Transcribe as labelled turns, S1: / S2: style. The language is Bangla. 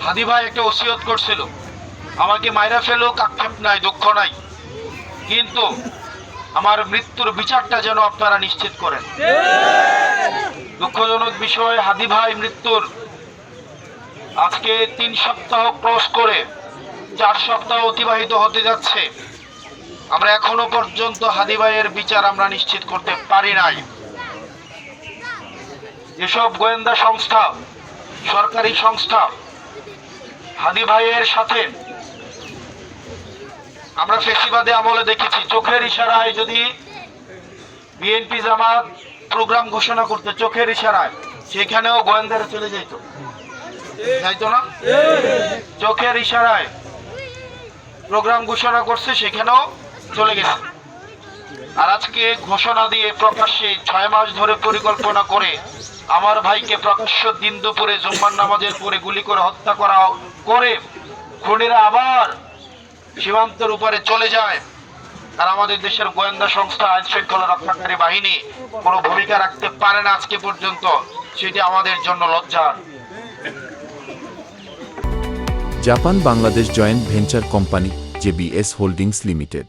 S1: হাদি ভাই একটা ওসিয়ত করছিল, আমাকে মাইরা ফেলুক, আক্ষেপ নাই, দুঃখ নাই, কিন্তু আমার মৃত্যুর বিচারটা যেন আপনারা নিশ্চিত করেন। দুঃখজনক বিষয়, হাদি ভাই মৃত্যুর আজকে 3 সপ্তাহ ক্রস করে 4 সপ্তাহ অতিবাহিত হতে যাচ্ছে, আমরা এখনো পর্যন্ত হাদি ভাইয়ের বিচার আমরা নিশ্চিত করতে পারি নাই। যেসব গোয়েন্দা সংস্থা, সরকারি সংস্থা হাদি ভাইয়ের সাথে, আমরা ফেসিবাদে আমলে দেখেছি, চোখের ইশারায় যদি বিএনপি জামাত প্রোগ্রাম ঘোষণা করতে, চোখের ইশারায়, সেখানেও গোয়েন্দারা চলে যাইতো না? চোখের ইশারায় প্রোগ্রাম ঘোষণা করছে, সেখানেও চলে গেছে। আর আজকে ঘোষণা দিয়ে প্রকাশ্যে 6 মাস ধরে পরিকল্পনা করে আমার ভাইকে প্রকাশ্য দিন দুপুরে জুম্মার নামাজের পরে গুলি করে হত্যা করা করে খুনিরা আবার সীমান্তের উপরে চলে যায়। আর আমাদের দেশের গোয়েন্দা সংস্থা, আইন শৃঙ্খলা রক্ষাকারী বাহিনী কোনো ভূমিকা রাখতে পারে না আজকে পর্যন্ত, সেটি আমাদের জন্য লজ্জার।
S2: Japan Bangladesh joint venture company JBS holdings limited.